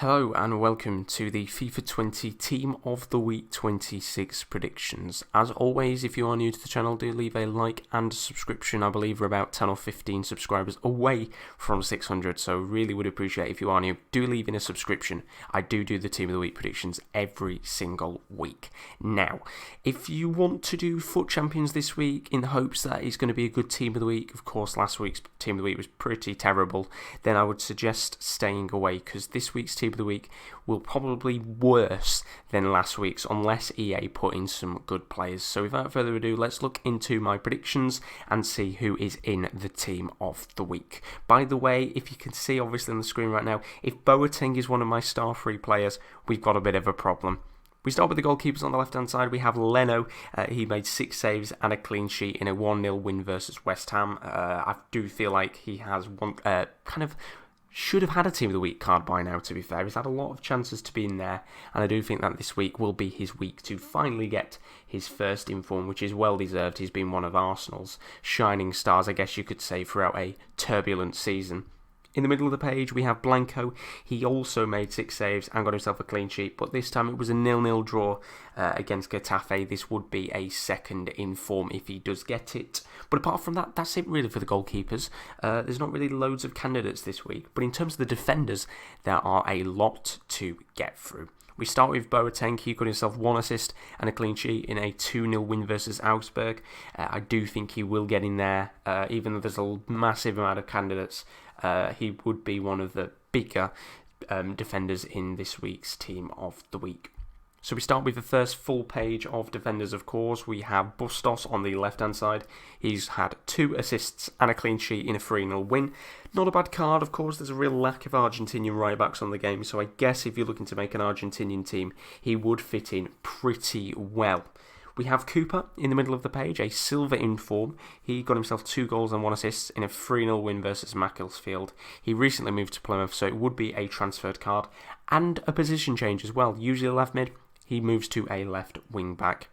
Hello and welcome to the FIFA 20 Team of the Week 26 predictions. As always, if you are new to the channel, do leave a like and a subscription. I believe we're about 10 or 15 subscribers away from 600, so really would appreciate if you are new, do leave in a subscription. I do the Team of the Week predictions every single week. Now, if you want to do FUT Champions this week in the hopes that it's going to be a good Team of the Week, of course last week's Team of the Week was pretty terrible, then I would suggest staying away because this week's Team of the Week will probably be worse than last week's unless EA put in some good players. So without further ado, let's look into my predictions and see who is in the Team of the Week. By the way, if you can see obviously on the screen right now, if Boateng is one of my star free players, we've got a bit of a problem. We start with the goalkeepers on the left-hand side. We have LENO. He made 6 saves and a clean sheet in a 1-0 win versus West Ham. I do feel like he has one should have had a Team of the Week card by now, to be fair. He's had a lot of chances to be in there, and I do think that this week will be his week to finally get his first inform, which is well deserved. He's been one of Arsenal's shining stars, I guess you could say, throughout a turbulent season. In the middle of the page, we have Blanco. He also made 6 saves and got himself a clean sheet, but this time it was a 0-0 draw against Getafe. This would be a second in form if he does get it. But apart from that, that's it really for the goalkeepers. There's not really loads of candidates this week, but in terms of the defenders, there are a lot to get through. We start with Boateng. He got himself 1 assist and a clean sheet in a 2-0 win versus Augsburg. I do think he will get in there, even though there's a massive amount of candidates. He would be one of the bigger defenders in this week's Team of the Week. So we start with the first full page of defenders, of course. We have BUSTOS on the left-hand side. He's had 2 assists and a clean sheet in a 3-0 win. Not a bad card, of course. There's a real lack of Argentinian right-backs on the game, so I guess if you're looking to make an Argentinian team, he would fit in pretty well. We have Cooper in the middle of the page, a silver in form. He got himself 2 goals and 1 assist in a 3-0 win versus Macclesfield. He recently moved to Plymouth, so it would be a transferred card and a position change as well. Usually left mid, he moves to a left wing back.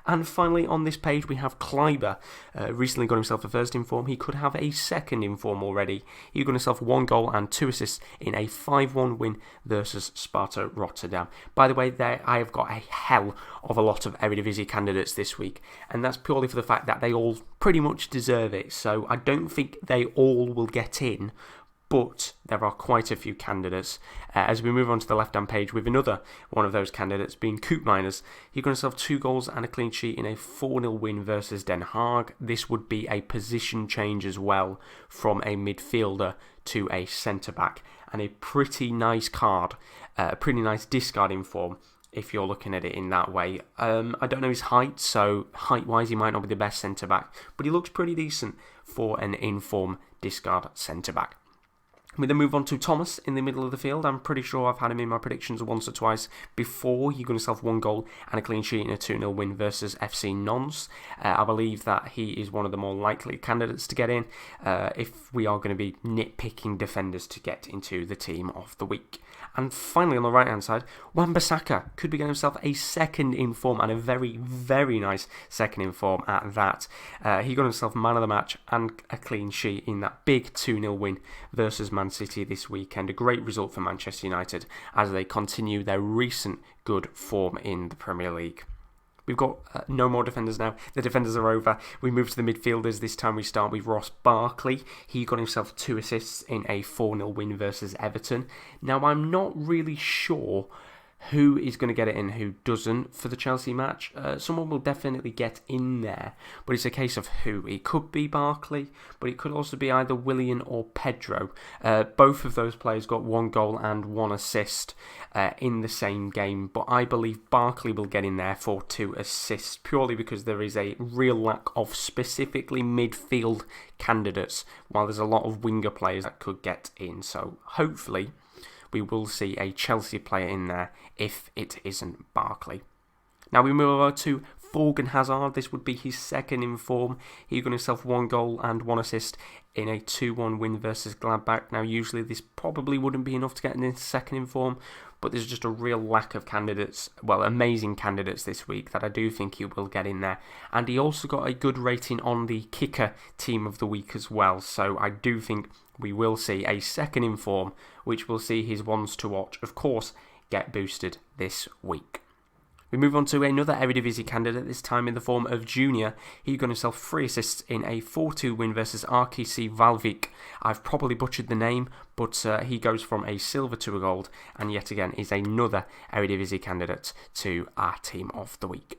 And finally on this page we have Kleiber. Recently got himself a first in form. He could have a second in form already. He got himself 1 goal and 2 assists in a 5-1 win versus Sparta Rotterdam. By the way, I have got a hell of a lot of Eredivisie candidates this week, and that's purely for the fact that they all pretty much deserve it. So I don't think they all will get in, but there are quite a few candidates. As we move on to the left-hand page with another one of those candidates being KOOPMEINERS. He got himself 2 goals and a clean sheet in a 4-0 win versus Den Haag. This would be a position change as well from a midfielder to a centre-back, and a pretty nice card, a pretty nice discard in form if you're looking at it in that way. I don't know his height, so height-wise he might not be the best centre-back, but he looks pretty decent for an in-form discard centre-back. We then move on to Thomas in the middle of the field. I'm pretty sure I've had him in my predictions once or twice before. He got himself 1 goal and a clean sheet in a 2-0 win versus FC Nons. I believe that he is one of the more likely candidates to get in if we are going to be nitpicking defenders to get into the Team of the Week. And finally on the right hand side, Wan Bissaka could be getting himself a second in form, and a very, very nice second in form at that. He got himself man of the match and a clean sheet in that big 2-0 win versus Man City this weekend. A great result for Manchester United as they continue their recent good form in the Premier League. We've got no more defenders now. The defenders are over. We move to the midfielders. This time we start with Ross Barkley. He got himself 2 assists in a 4-0 win versus Everton. Now, I'm not really sure who is going to get it and who doesn't for the Chelsea match. Someone will definitely get in there, but it's a case of who. It could be Barkley, but it could also be either Willian or Pedro. Both of those players got 1 goal and 1 assist in the same game, but I believe Barkley will get in there for 2 assists purely because there is a real lack of specifically midfield candidates, while there's a lot of winger players that could get in. So hopefully we will see a Chelsea player in there if it isn't Barkley. Now we move over to Thorgan Hazard. This would be his second in form. He got himself 1 goal and 1 assist in a 2-1 win versus Gladbach. Now, usually this probably wouldn't be enough to get in second in form, but there's just a real lack of candidates, well, amazing candidates this week that I do think he will get in there. And he also got a good rating on the kicker team of the week as well, so I do think we will see a second in form, which will see his ones to watch, of course, get boosted this week. We move on to another Eredivisie candidate, this time in the form of Junior. He got himself 3 assists in a 4-2 win versus RKC Valvik. I've probably butchered the name, but he goes from a silver to a gold, and yet again is another Eredivisie candidate to our team of the week.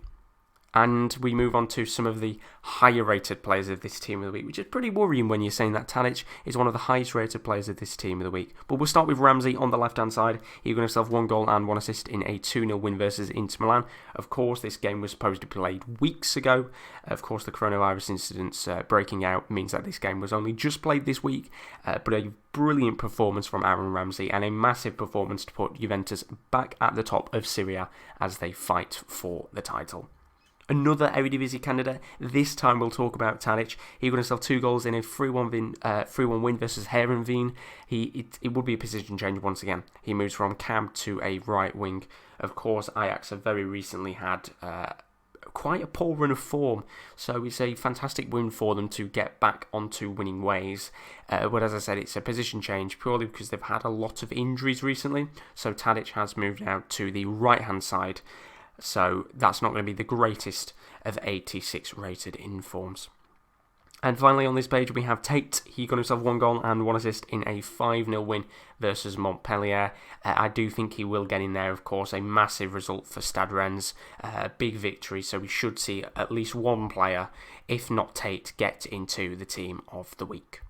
And we move on to some of the higher rated players of this team of the week, which is pretty worrying when you're saying that Tadic is one of the highest rated players of this team of the week. But we'll start with RAMSEY on the left hand side. He got himself 1 goal and 1 assist in a 2-0 win versus Inter Milan. Of course, this game was supposed to be played weeks ago. Of course, the coronavirus incidents breaking out means that this game was only just played this week. But a brilliant performance from Aaron Ramsey and a massive performance to put Juventus back at the top of Serie A as they fight for the title. Another Eredivisie candidate, this time we'll talk about Tadic. He got himself 2 goals in a 3-1 win versus Heerenveen. It would be a position change once again. He moves from cam to a right wing. Of course, Ajax have very recently had quite a poor run of form, so it's a fantastic win for them to get back onto winning ways. But as I said, it's a position change purely because they've had a lot of injuries recently, so Tadic has moved out to the right-hand side. So that's not going to be the greatest of 86 rated informs. And finally on this page we have Tate. He got himself 1 goal and 1 assist in a 5-0 win versus Montpellier. I do think he will get in there, of course. A massive result for Stade Rennes. Big victory, so we should see at least one player, if not Tate, get into the team of the week.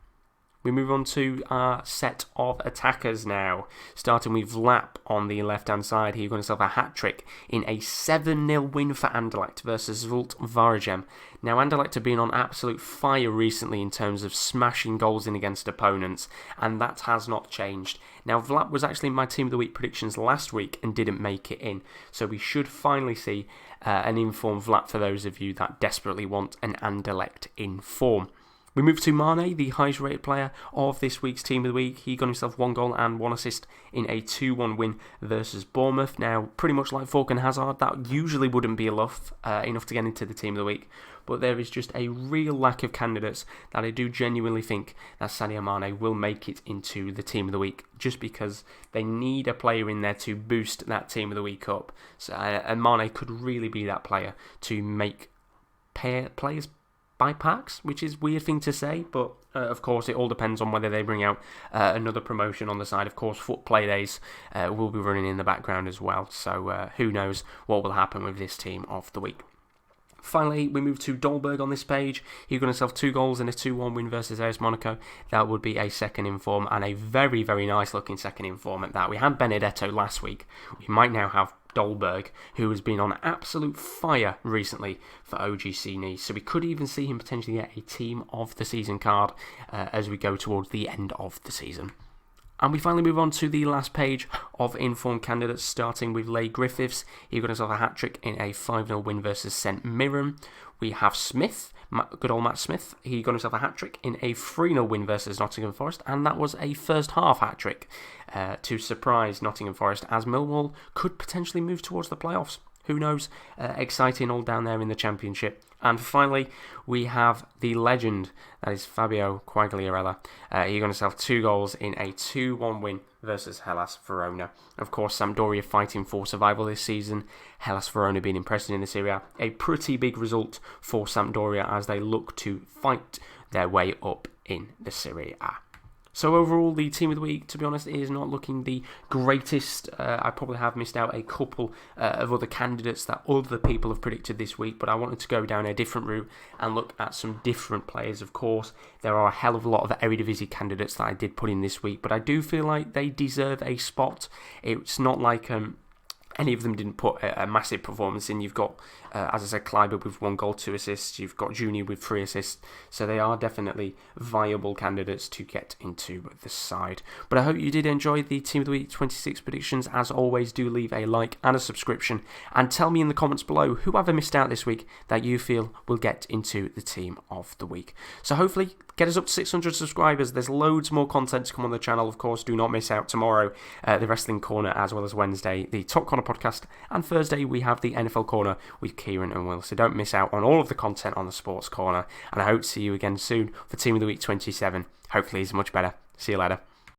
We move on to our set of attackers now, starting with VLAP on the left-hand side. He got himself a hat-trick in a 7-0 win for Anderlecht versus Zulte Waregem. Now, Anderlecht have been on absolute fire recently in terms of smashing goals in against opponents, and that has not changed. Now, VLAP was actually my Team of the Week predictions last week and didn't make it in, so we should finally see an informed VLAP for those of you that desperately want an Anderlecht in form. We move to Mane, the highest rated player of this week's Team of the Week. He got himself 1 goal and 1 assist in a 2-1 win versus Bournemouth. Now, pretty much like Thorgan Hazard, that usually wouldn't be enough to get into the Team of the Week. But there is just a real lack of candidates that I do genuinely think that Sadio Mane will make it into the Team of the Week, just because they need a player in there to boost that Team of the Week up. So, and Mane could really be that player to make players buy packs, which is a weird thing to say, but of course it all depends on whether they bring out another promotion on the side. Of course, Foot Play Days will be running in the background as well, so who knows what will happen with this team of the week. Finally, we move to Dolberg on this page. He got himself 2 goals in a 2-1 win versus AS Monaco. That would be a second inform, and a very, very nice looking second inform at that. We had Benedetto last week. We might now have Dolberg, who has been on absolute fire recently for OGC Nice. So we could even see him potentially get a Team of the Season card as we go towards the end of the season. And we finally move on to the last page of informed candidates, starting with Leigh Griffiths. He got himself a hat-trick in a 5-0 win versus St Mirren. We have Smith, good old Matt Smith. He got himself a hat-trick in a 3-0 win versus Nottingham Forest, and that was a first-half hat-trick to surprise Nottingham Forest, as Millwall could potentially move towards the playoffs. Who knows? Exciting all down there in the Championship. And finally, we have the legend, that is Fabio Quagliarella. He got himself 2 goals in a 2-1 win versus Hellas Verona. Of course, Sampdoria fighting for survival this season. Hellas Verona being impressive in this area. A pretty big result for Sampdoria as they look to fight their way up in the Serie A. So overall, the Team of the Week, to be honest, is not looking the greatest. I probably have missed out a couple of other candidates that other people have predicted this week, but I wanted to go down a different route and look at some different players. Of course, there are a hell of a lot of Eredivisie candidates that I did put in this week, but I do feel like they deserve a spot. It's not like any of them didn't put a massive performance in. You've got, as I said, Kleiber with 1 goal, 2 assists. You've got Junior with 3 assists. So they are definitely viable candidates to get into the side. But I hope you did enjoy the Team of the Week 26 predictions. As always, do leave a like and a subscription. And tell me in the comments below who have I missed out this week that you feel will get into the Team of the Week. So hopefully, get us up to 600 subscribers. There's loads more content to come on the channel. Of course, do not miss out tomorrow, the Wrestling Corner, as well as Wednesday, the Top Corner podcast. And Thursday, we have the NFL Corner with Kieran and Will. So don't miss out on all of the content on the Sports Corner. And I hope to see you again soon for Team of the Week 27. Hopefully, it's much better. See you later.